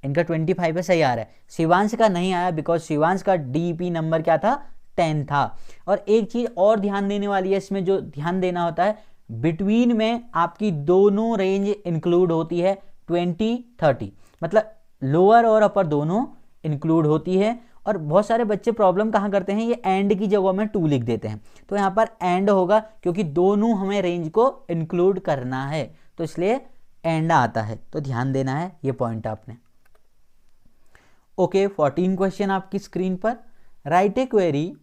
इनका 25 है, सही आ रहा है। शिवांश का नहीं आया बिकॉज शिवांश का DEP नंबर क्या था, 10 था। और एक चीज और ध्यान देने वाली है इसमें, जो ध्यान देना होता है, बिटवीन में आपकी दोनों रेंज इंक्लूड होती है 20-30, मतलब लोअर और अपर दोनों इंक्लूड होती है। और बहुत सारे बच्चे प्रॉब्लम कहाँ करते हैं, ये एंड की जगह में 2 लिख देते हैं, तो यहाँ पर एंड होगा क्योंकि दोनों हमें रेंज को इंक्लूड करना है, तो इसलिए एंड आता है। तो ध्यान देना है ये पॉइंट आपने। ओके 14 क्वेश्चन आपकी स्क्रीन पर। Write a query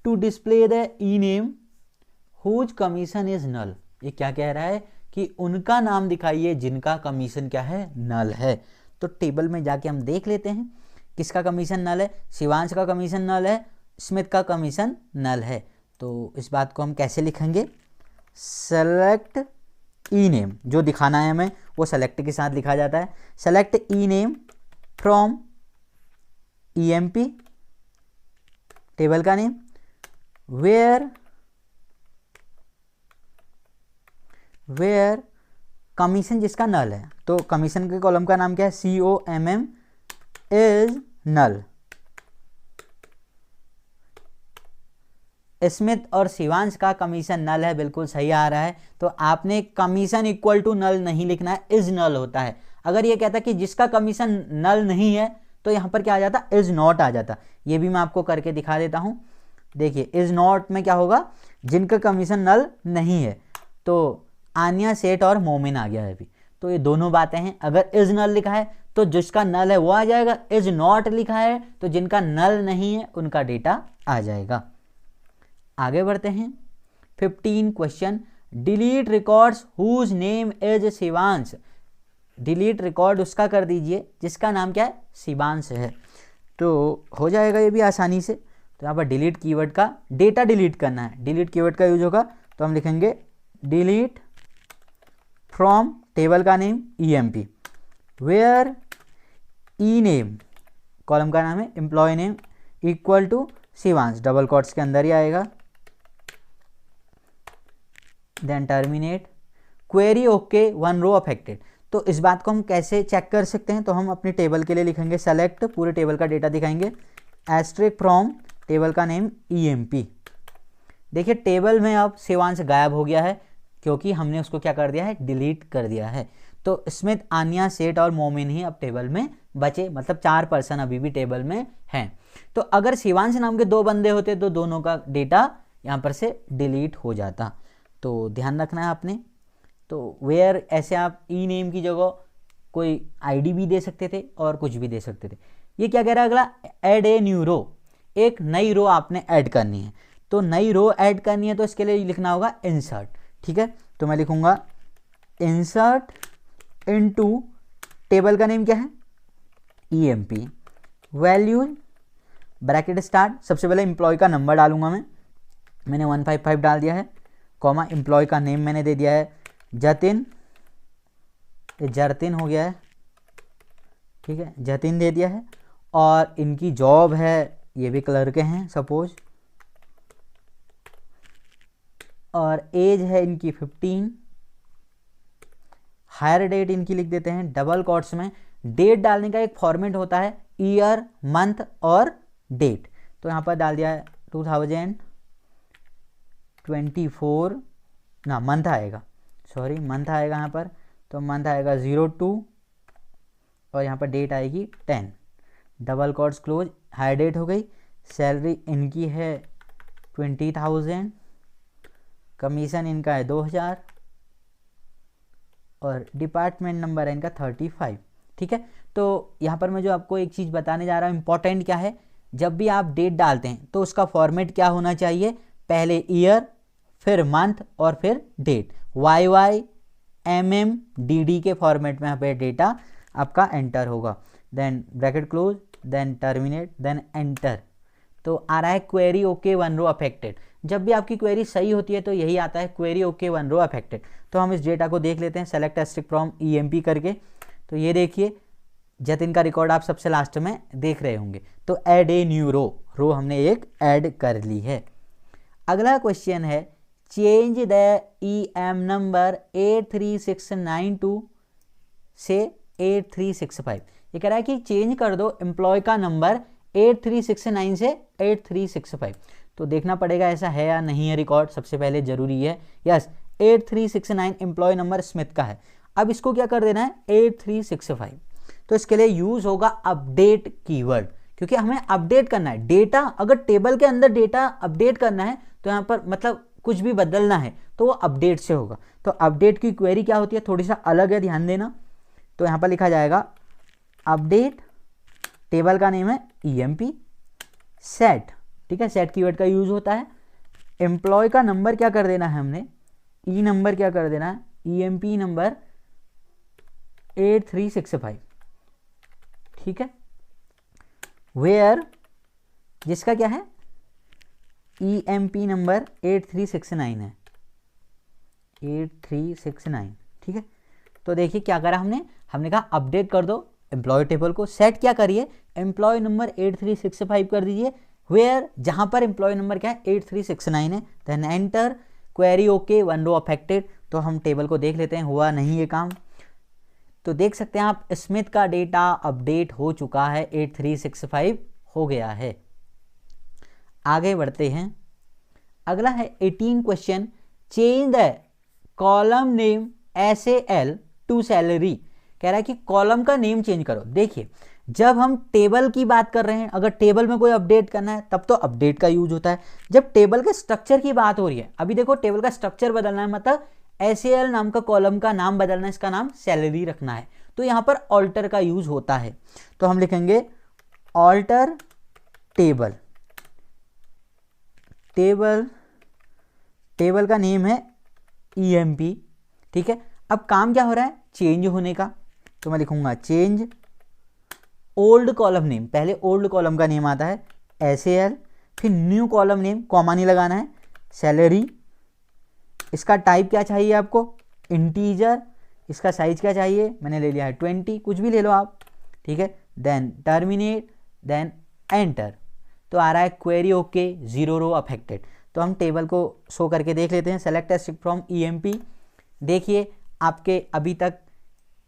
to display the E name whose commission is null. ये क्या कह रहा है कि उनका नाम दिखाइए जिनका कमीशन क्या है, नल है। तो टेबल में जाके हम देख लेते हैं किसका कमीशन नल है। शिवांश का कमीशन नल है, स्मिथ का कमीशन नल है। तो इस बात को हम कैसे लिखेंगे, सेलेक्ट ई नेम, जो दिखाना है हमें वो सेलेक्ट के साथ लिखा जाता है। Select E name from EMP, table का नेम, वेयर कमीशन जिसका नल है। तो कमीशन के कॉलम का नाम क्या है, COMM इज नल। स्मिथ और शिवांश का कमीशन नल है, बिल्कुल सही आ रहा है। तो आपने कमीशन इक्वल टू नल नहीं लिखना है, इज नल होता है। अगर ये कहता कि जिसका कमीशन नल नहीं है तो यहाँ पर क्या आ जाता, इज नॉट आ जाता। ये भी मैं आपको करके दिखा देता हूँ। देखिए इज नॉट में क्या होगा, जिनका कमीशन नल नहीं है। तो आनिया, सेठ और मोमिन आ गया है अभी। तो ये दोनों बातें हैं। अगर इज नल लिखा है तो जिसका नल है वो आ जाएगा, इज नॉट लिखा है तो जिनका नल नहीं है उनका डेटा आ जाएगा। आगे बढ़ते हैं। 15 question, delete records whose name is Shivansh. Delete record उसका कर दीजिए जिसका नाम क्या है, शिवांश है। तो हो जाएगा ये भी आसानी से। तो यहाँ पर डिलीट कीवर्ड का डेटा डिलीट करना है, डिलीट कीवर्ड का यूज होगा। तो हम लिखेंगे डिलीट फ्रॉम, टेबल का name EMP, where E name, column का नाम है employ name, equal to Shivansh, double quotes के अंदर ही आएगा। Then terminate, query okay, 1 row affected. तो इस बात को हम कैसे चेक कर सकते हैं, तो हम अपने टेबल के लिए लिखेंगे सेलेक्ट, पूरे टेबल का डेटा दिखाएंगे, एस्ट्रिक फ्रॉम, टेबल का नेम EMP। देखिए टेबल में अब शिवांश गायब हो गया है क्योंकि हमने उसको क्या कर दिया है, डिलीट कर दिया है। तो स्मिथ, आनिया, सेठ और मोमिन ही अब टेबल में बचे, मतलब 4 पर्सन अभी भी टेबल में हैं। तो अगर शिवांश नाम के 2 बंदे होते तो दोनों का डेटा यहाँ पर से डिलीट हो जाता। तो ध्यान रखना है आपने। तो वेयर, ऐसे आप ई नेम की जगह कोई ID भी दे सकते थे और कुछ भी दे सकते थे। ये क्या कह रहा है अगला, ऐड ए न्यू रो, एक नई रो आपने ऐड करनी है। तो नई रो ऐड करनी है तो इसके लिए लिखना होगा इंसर्ट। ठीक है, तो मैं लिखूंगा इंसर्ट इनटू, टेबल का नेम क्या है EMP, वैल्यू ब्रैकेट स्टार्ट, सबसे पहले एम्प्लॉय का नंबर डालूंगा मैंने 155 डाल दिया है, कॉमा एम्प्लॉय का नेम मैंने दे दिया है जतिन, ये जरतिन हो गया है। ठीक है, जतिन दे दिया है। और इनकी जॉब है, ये भी कलर के हैं सपोज, और एज है इनकी 15, हायर डेट इनकी लिख देते हैं डबल कोट्स में। डेट डालने का एक फॉर्मेट होता है, ईयर, मंथ और डेट। तो यहाँ पर डाल दिया है 2024, ना मंथ आएगा, सॉरी मंथ आएगा यहाँ पर। तो मंथ आएगा 02 और यहाँ पर डेट आएगी 10, double quotes close, hire date हो गई। सैलरी इनकी है 20,000, कमीशन इनका है 2000 और डिपार्टमेंट नंबर है इनका 35। ठीक है, तो यहाँ पर मैं जो आपको एक चीज़ बताने जा रहा हूँ, इंपॉर्टेंट क्या है, जब भी आप डेट डालते हैं तो उसका फॉर्मेट क्या होना चाहिए, पहले ईयर, फिर मंथ और फिर डेट, YYMMDD के फॉर्मेट में यहाँ पे डेटा आपका एंटर होगा। Then bracket close, then terminate, then enter. तो आ रहा है क्वेरी ओके 1 रो अफेक्टेड। जब भी आपकी क्वेरी सही होती है तो यही आता है क्वेरी ओके 1 रो अफेक्टेड। तो हम इस डेटा को देख लेते हैं, सेलेक्ट एस्ट्रिक फ्रॉम EMP करके। तो ये देखिए जतिन का रिकॉर्ड आप सबसे लास्ट में देख रहे होंगे। तो ऐड ए न्यू रो हमने एक ऐड कर ली है। अगला क्वेश्चन है, चेंज द EM नंबर 83692 से 8365। ये कह रहा है कि चेंज कर दो एम्प्लॉय का नंबर 8369 से 8365। तो देखना पड़ेगा ऐसा है या नहीं है रिकॉर्ड, सबसे पहले जरूरी है। यस, 8369 एम्प्लॉय नंबर स्मिथ का है। अब इसको क्या कर देना है 8365। तो इसके लिए यूज होगा अपडेट कीवर्ड, क्योंकि हमें अपडेट करना है डेटा। अगर टेबल के अंदर डेटा अपडेट करना है तो यहाँ पर मतलब कुछ भी बदलना है तो वो अपडेट से होगा। तो अपडेट की क्वेरी क्या होती है, थोड़ी सा अलग है, ध्यान देना। तो यहाँ पर लिखा जाएगा अपडेट टेबल का नेम है EMP सेट, ठीक है, सेट कीवर्ड का यूज होता है। एम्प्लॉय का नंबर क्या कर देना है हमने, ई नंबर क्या कर देना है, EMP नंबर 8365, ठीक है। वेयर जिसका क्या है, EMP नंबर 8369 है, 8369, ठीक है। तो देखिए क्या करा हमने कहा अपडेट कर दो एम्प्लॉय टेबल को, सेट क्या करिए, एम्प्लॉय नंबर 8365 कर दीजिए, वेयर जहां पर एम्प्लॉय नंबर क्या है 8369 है, then enter, query okay, 1 row affected. तो हम टेबल को देख लेते हैं, हुआ नहीं ये काम। तो देख सकते हैं आप, स्मिथ का डेटा अपडेट हो चुका है, 8365 हो गया है। आगे बढ़ते हैं, अगला है 18 question, change the column name SAL to salary. कह रहा है कि कॉलम का नेम चेंज करो। देखिए जब हम टेबल की बात कर रहे हैं, अगर टेबल में कोई अपडेट करना है तब तो अपडेट का यूज होता है। जब टेबल के स्ट्रक्चर की बात हो रही है, अभी देखो टेबल का स्ट्रक्चर बदलना है, मतलब SAL नाम का कॉलम का नाम बदलना है, इसका नाम सैलरी रखना है, तो यहां पर ऑल्टर का यूज होता है। तो हम लिखेंगे ऑल्टर टेबल, टेबल का नेम है EMP, ठीक है। अब काम क्या हो रहा है, चेंज होने का, तो मैं लिखूंगा चेंज ओल्ड कॉलम नेम, पहले ओल्ड कॉलम का नेम आता है SAL, फिर न्यू कॉलम नेम, कॉमा नहीं लगाना है, सैलरी। इसका टाइप क्या चाहिए आपको, इंटीजर। इसका साइज क्या चाहिए, मैंने ले लिया है 20, कुछ भी ले लो आप, ठीक है। Then terminate, then enter. तो आ रहा है क्वेरी ओके, 0 रो अफेक्टेड। तो हम टेबल को शो करके देख लेते हैं, select a string from EMP। देखिए आपके अभी तक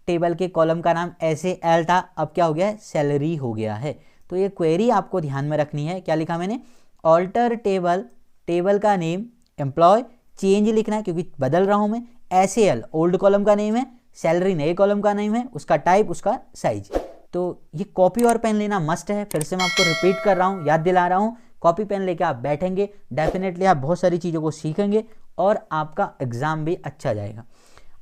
टेबल के कॉलम का नाम SAL था, अब क्या हो गया है, सैलरी हो गया है। तो ये क्वेरी आपको ध्यान में रखनी है। क्या लिखा मैंने, ऑल्टर टेबल, टेबल का नेम एम्प्लॉय, चेंज लिखना है क्योंकि बदल रहा हूं मैं, SAL ओल्ड कॉलम का नेम है, सैलरी नए कॉलम का नेम है, उसका टाइप, उसका साइज। तो ये कॉपी और पेन लेना मस्ट है। फिर से मैं आपको रिपीट कर रहा हूँ, याद दिला रहा हूँ, कॉपी पेन लेके आप बैठेंगे, डेफिनेटली आप बहुत सारी चीज़ों को सीखेंगे और आपका एग्जाम भी अच्छा जाएगा।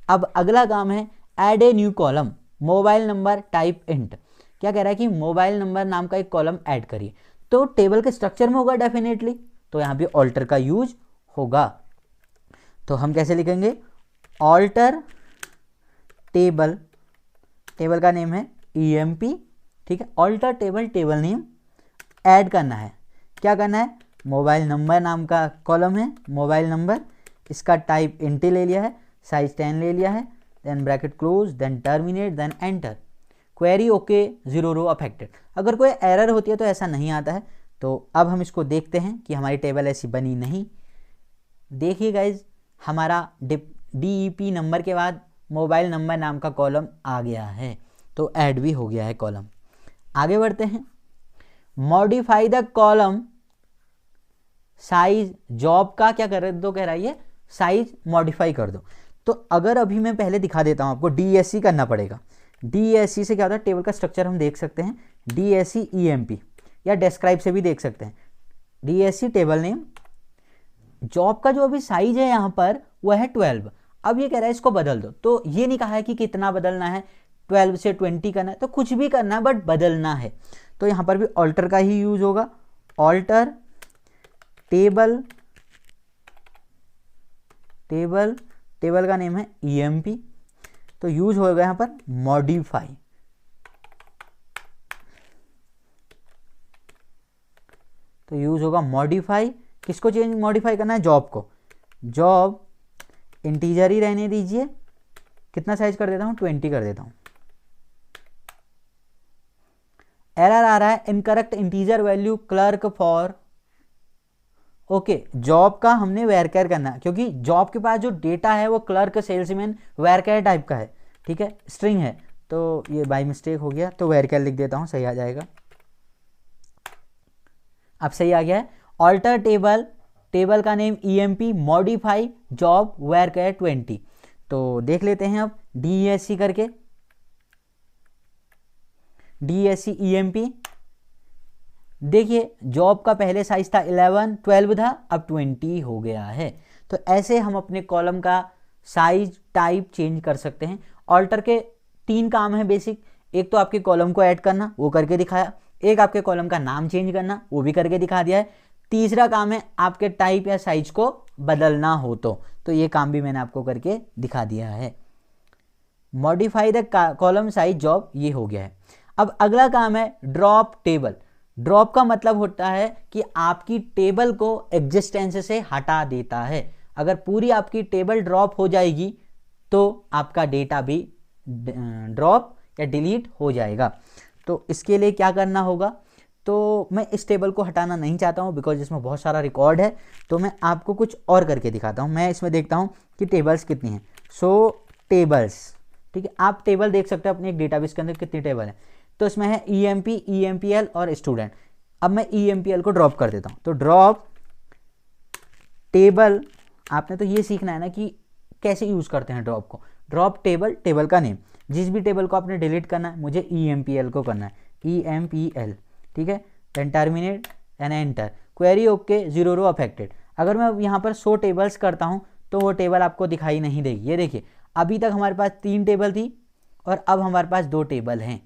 अब अगला काम है add a new column, mobile number type int. क्या कह रहा है कि मोबाइल नंबर नाम का एक कॉलम ऐड करिए, तो टेबल के स्ट्रक्चर में होगा डेफिनेटली, तो यहाँ पे ऑल्टर का यूज होगा। तो हम कैसे लिखेंगे, ऑल्टर टेबल, टेबल का नेम है EMP, ठीक है। Alter table, table name add करना है, क्या करना है, मोबाइल नंबर नाम का कॉलम है, मोबाइल नंबर, इसका टाइप इंट ले लिया है, साइज 10 ले लिया है, then bracket close, then terminate, then enter, query okay, 0 row affected. अगर कोई एरर होती है तो ऐसा नहीं आता है। तो अब हम इसको देखते हैं कि हमारी टेबल ऐसी बनी नहीं। देखिए गाइज, हमारा DEP नंबर के बाद मोबाइल नंबर नाम का कॉलम आ गया है, तो ऐड भी हो गया है कॉलम। आगे बढ़ते हैं, modify the column size, job का क्या कर दो, कह रहा है साइज मॉडिफाई कर दो। तो अगर अभी मैं पहले दिखा देता हूं आपको, DSC करना पड़ेगा। DSC से क्या होता है, टेबल का स्ट्रक्चर हम देख सकते हैं, DSC EMP, या डिस्क्राइब से भी देख सकते हैं। DSC टेबल नेम, जॉब का जो अभी साइज है यहां पर वह है 12। अब ये कह रहा है इसको बदल दो, तो ये नहीं कहा है कि कितना बदलना है, 12 से 20 करना है, तो कुछ भी करना है बट बदलना है। तो यहां पर भी ऑल्टर का ही यूज होगा, ऑल्टर टेबल, टेबल का नेम है EMP, तो यूज होगा यहां पर मॉडिफाई, तो यूज होगा मॉडिफाई। किसको चेंज मॉडिफाई करना है, जॉब को, जॉब इंटीजर ही रहने दीजिए, कितना साइज कर देता हूं, 20 कर देता हूं। एरर आ रहा है, incorrect integer value clerk for, okay, job का हमने वेरकेयर करना है क्योंकि जॉब के पास जो डेटा है वो क्लर्क, सेल्समैन, वेरकेयर टाइप का है, ठीक है, स्ट्रिंग है, तो ये बाय मिस्टेक हो गया, तो वेरकेयर लिख देता हूं, सही आ जाएगा। अब सही आ गया है, ऑल्टर टेबल, टेबल का name EMP, modify job varchar 20। तो देख लेते हैं अब DSC करके, DSC EMP, देखिए जॉब का पहले साइज था 11, 12 था, अब 20 हो गया है। तो ऐसे हम अपने कॉलम का साइज, टाइप चेंज कर सकते हैं। ऑल्टर के 3 काम है बेसिक, एक तो आपके कॉलम को ऐड करना, वो करके दिखाया, एक आपके कॉलम का नाम चेंज करना, वो भी करके दिखा दिया है। तीसरा काम है आपके टाइप या साइज को बदलना हो तो ये काम भी मैंने आपको करके दिखा दिया है। Modify the column size job, ये हो गया है। अब अगला काम है ड्रॉप टेबल। ड्रॉप का मतलब होता है कि आपकी टेबल को एग्जिस्टेंस से हटा देता है। अगर पूरी आपकी टेबल ड्रॉप हो जाएगी तो आपका डेटा भी ड्रॉप या डिलीट हो जाएगा। तो इसके लिए क्या करना होगा, तो मैं इस टेबल को हटाना नहीं चाहता हूँ बिकॉज इसमें बहुत सारा रिकॉर्ड है, तो मैं आपको कुछ और करके दिखाता हूँ। मैं इसमें देखता हूँ कि टेबल्स कितनी हैं। सो टेबल्स, ठीक है, आप टेबल देख सकते हो अपने एक डेटाबेस के अंदर कितनी टेबल है। तो इसमें है EMP, EMPL और स्टूडेंट। अब मैं EMPL को ड्रॉप कर देता हूँ। तो ड्रॉप टेबल, आपने तो ये सीखना है ना कि कैसे यूज़ करते हैं ड्रॉप को। ड्रॉप टेबल, टेबल का नेम, जिस भी टेबल को आपने डिलीट करना है, मुझे EMPL को करना है, EMPL, ठीक है। Then terminate and enter, query okay, 0 row affected. अगर मैं यहाँ पर 100 टेबल्स करता हूँ तो वो टेबल आपको दिखाई नहीं देगी। ये देखिए, अभी तक हमारे पास 3 टेबल थी और अब हमारे पास 2 टेबल हैं।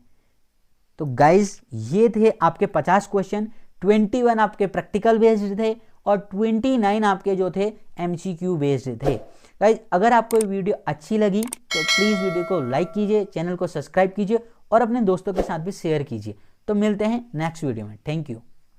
तो गाइज ये थे आपके 50 क्वेश्चन, 21 आपके प्रैक्टिकल बेस्ड थे और 29 आपके जो थे MCQ बेस्ड थे। गाइज अगर आपको ये वीडियो अच्छी लगी तो प्लीज़ वीडियो को लाइक कीजिए, चैनल को सब्सक्राइब कीजिए और अपने दोस्तों के साथ भी शेयर कीजिए। तो मिलते हैं नेक्स्ट वीडियो में। Thank you.